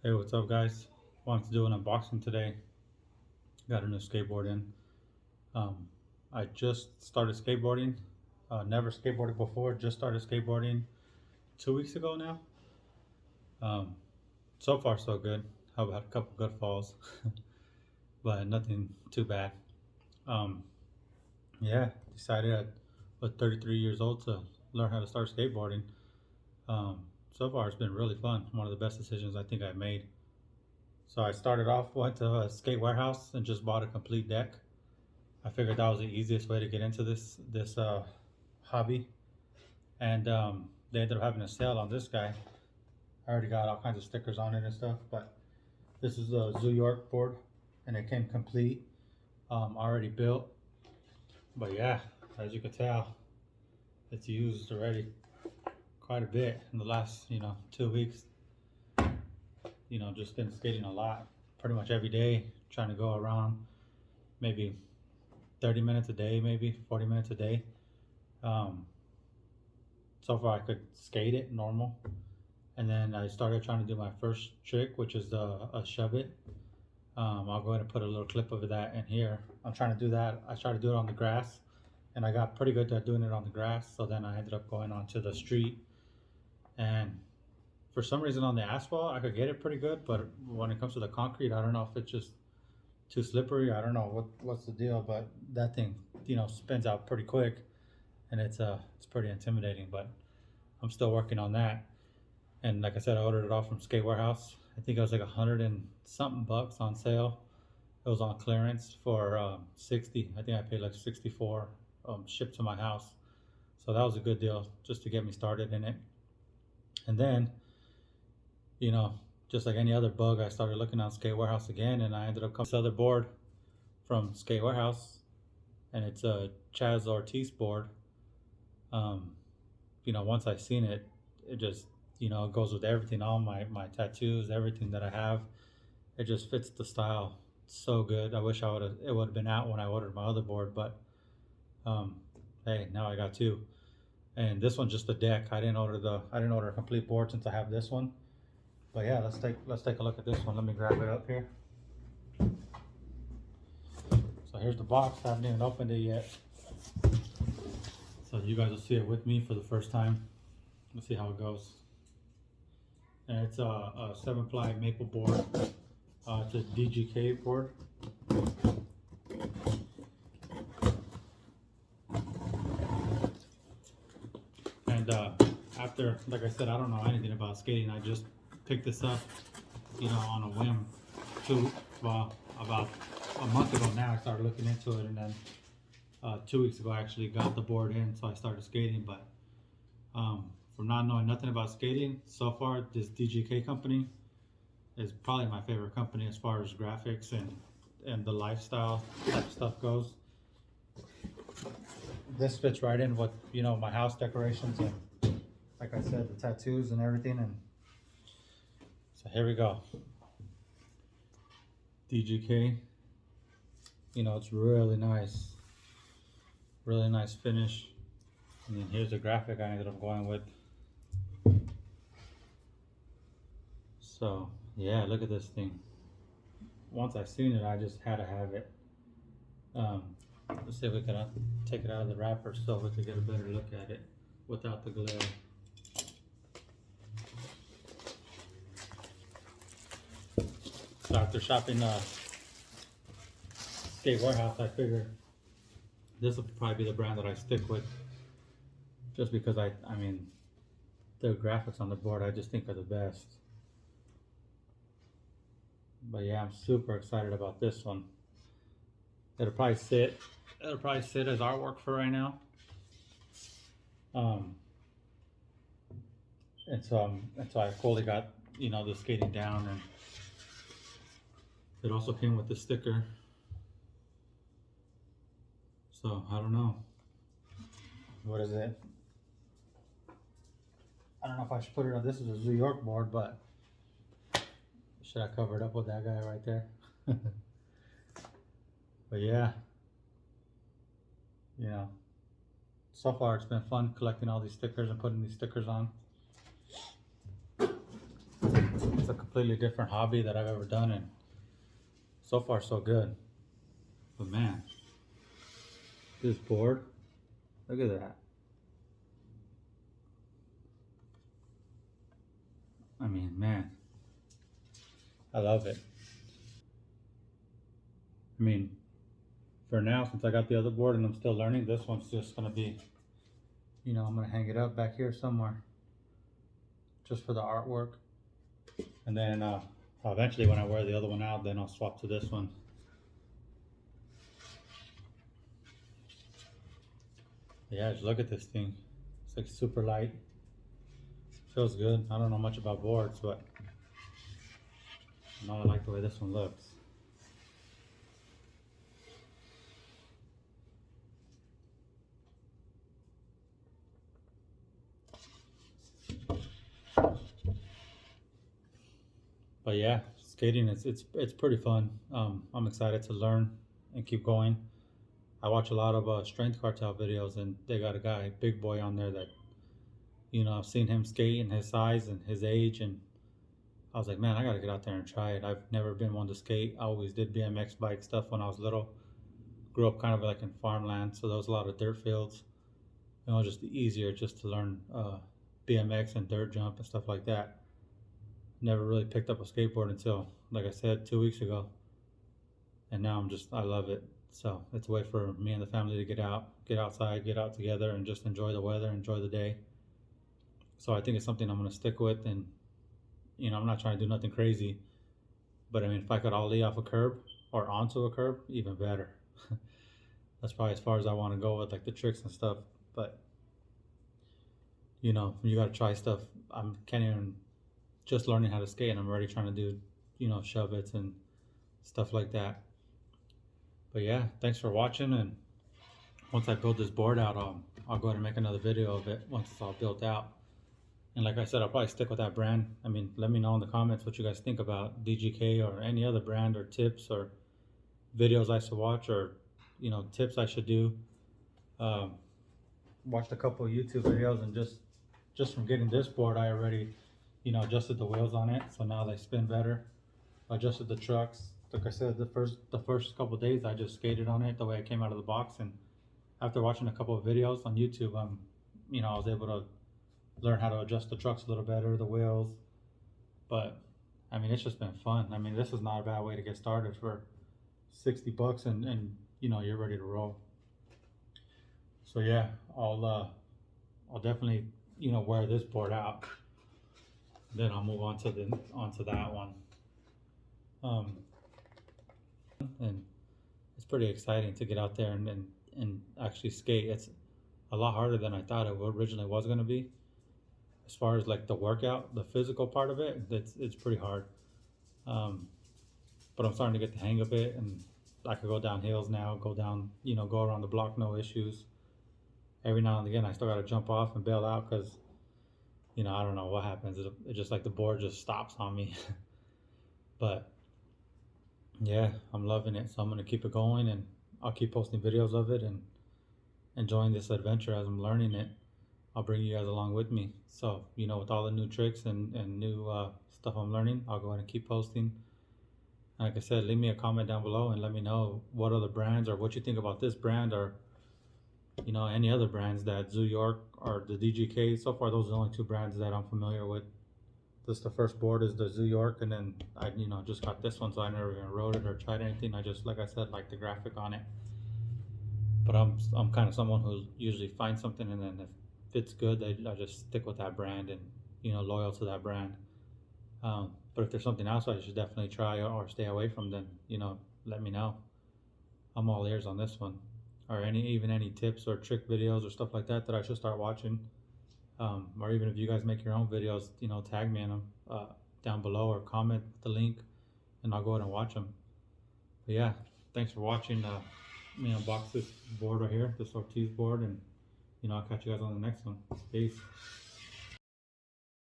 Hey, what's up, guys? Wanted to do an unboxing today. Got a new skateboard in. Um, I just started skateboarding. Never skateboarded before. Just started skateboarding 2 weeks ago now. Um, so far, so good. I've had a couple good falls, but nothing too bad. Um, yeah, decided at 33 years old to learn how to start skateboarding. So far, it's been really fun. One of the best decisions I think I've made. So I started off, went to a skate warehouse and just bought a complete deck. I figured that was the easiest way to get into this hobby, and they ended up having a sale on this guy. I already got all kinds of stickers on it and stuff, but this is a Zoo York board, and it came complete, already built. But yeah, as you can tell, it's used already quite a bit in the last 2 weeks. Just been skating a lot, pretty much every day, trying to go around maybe 30 minutes a day, maybe 40 minutes a day. Um, so far I could skate it normal, and then I started trying to do my first trick, which is the shove it. I'll go ahead and put a little clip of that in here. I'm trying to do that. I tried to do it on the grass, and I got pretty good at doing it on the grass. So then I ended up going onto the street, and for some reason on the asphalt I could get it pretty good, but when it comes to the concrete, I don't know if it's just too slippery. I don't know what's the deal, but that thing spins out pretty quick, and it's pretty intimidating. But I'm still working on that. And like I said, I ordered it off from Skate Warehouse. I think it was like 100 and something bucks on sale. It was on clearance for 60. I think I paid like 64, shipped to my house. So that was a good deal just to get me started in it. And then, you know, just like any other bug, I started looking on Skate Warehouse again, and I ended up coming to this other board from Skate Warehouse, and it's a Chaz Ortiz board. Um, once I seen it, it just it goes with everything, all my tattoos, everything that I have. It just fits the style so good. I wish it would have been out when I ordered my other board, but um, hey, now I got two. And this one's just a deck. I didn't order a complete board since I have this one. But yeah, let's take a look at this one. Let me grab it up here. So here's the box. I haven't even opened it yet. So you guys will see it with me for the first time. Let's see how it goes. And it's a 7-ply maple board. It's a DGK board. And after, like I said, I don't know anything about skating. I just picked this up, on a whim. About a month ago now, I started looking into it, and then 2 weeks ago I actually got the board in, so I started skating. But from not knowing nothing about skating, so far this DGK company is probably my favorite company as far as graphics and the lifestyle type of stuff goes. This fits right in with my house decorations, and like I said, the tattoos and everything. And so here we go. DGK. It's really nice finish. And then here's the graphic I ended up going with. So yeah, look at this thing. Once I seen it, I just had to have it. Let's see if we can take it out of the wrapper so we can get a better look at it without the glare. So after shopping Skate Warehouse, I figured this will probably be the brand that I stick with, just because I mean, the graphics on the board I just think are the best. But yeah, I'm super excited about this one. It'll probably sit as artwork for right now. And so I fully got the skating down, and it also came with the sticker. So I don't know. What is it? I don't know if I should put it on. This is a New York board, but should I cover it up with that guy right there? But yeah, so far it's been fun collecting all these stickers and putting these stickers on. a completely different hobby that I've ever done, and so far so good. But man, this board, look at that. I mean, man, I love it. I mean, for now, since I got the other board and I'm still learning, this one's just gonna be, I'm gonna hang it up back here somewhere just for the artwork. And then eventually when I wear the other one out, then I'll swap to this one. Yeah, just look at this thing. It's like super light. Feels good. I don't know much about boards, but I know I like the way this one looks. But yeah, skating it's pretty fun. I'm excited to learn and keep going. I watch a lot of strength cartel videos, and they got a guy, Big Boy, on there that I've seen him skate and his size and his age, and I was like, man, I gotta get out there and try it. I've never been one to skate. I always did BMX bike stuff when I was little. Grew up kind of like in farmland, so there was a lot of dirt fields. Just easier just to learn BMX and dirt jump and stuff like that. Never really picked up a skateboard until, like I said, 2 weeks ago, and now I love it. So it's a way for me and the family to get outside, get out together, and just enjoy the weather, enjoy the day. So I think it's something I'm gonna stick with, and I'm not trying to do nothing crazy, but I mean, if I could ollie off a curb or onto a curb, even better. That's probably as far as I want to go with like the tricks and stuff. But you got to try stuff. I'm can't even just learning how to skate, and I'm already trying to do shove its and stuff like that. But yeah, thanks for watching, and once I build this board out, I'll go ahead and make another video of it once it's all built out. And like I said, I'll probably stick with that brand. I mean, let me know in the comments what you guys think about DGK or any other brand, or tips or videos I should watch, or tips I should do. Watched a couple of YouTube videos, and just from getting this board, I already adjusted the wheels on it, so now they spin better. Adjusted the trucks. Like I said, the first couple of days I just skated on it the way I came out of the box, and after watching a couple of videos on YouTube, I was able to learn how to adjust the trucks a little better, the wheels. But I mean, it's just been fun. I mean, this is not a bad way to get started for $60, and you're ready to roll. So yeah, I'll definitely wear this board out. Then I'll move on to that one. And it's pretty exciting to get out there and actually skate. It's a lot harder than I thought it originally was going to be. As far as like the workout, the physical part of it, it's pretty hard. But I'm starting to get the hang of it, and I could go down hills now, go down, go around the block, no issues. Every now and again, I still got to jump off and bail out because, I don't know what happens. It just like the board just stops on me. But yeah, I'm loving it. So I'm going to keep it going, and I'll keep posting videos of it and enjoying this adventure as I'm learning it. I'll bring you guys along with me. So, with all the new tricks and new stuff I'm learning, I'll go ahead and keep posting. Like I said, leave me a comment down below and let me know what other brands, or what you think about this brand, or any other brands, that Zoo York or the DGK. So far, those are the only two brands that I'm familiar with. This the first board is the Zoo York, and then I just got this one, so I never even rode it or tried anything. I just, like I said, like the graphic on it. But I'm kind of someone who usually finds something, and then if it's good, I just stick with that brand and loyal to that brand. But if there's something else I should definitely try or stay away from, then let me know. I'm all ears on this one, or any tips or trick videos or stuff like that I should start watching. Or even if you guys make your own videos, tag me in them down below, or comment the link, and I'll go ahead and watch them. But yeah, thanks for watching me unbox this board right here, this 30's board, and I'll catch you guys on the next one. Peace.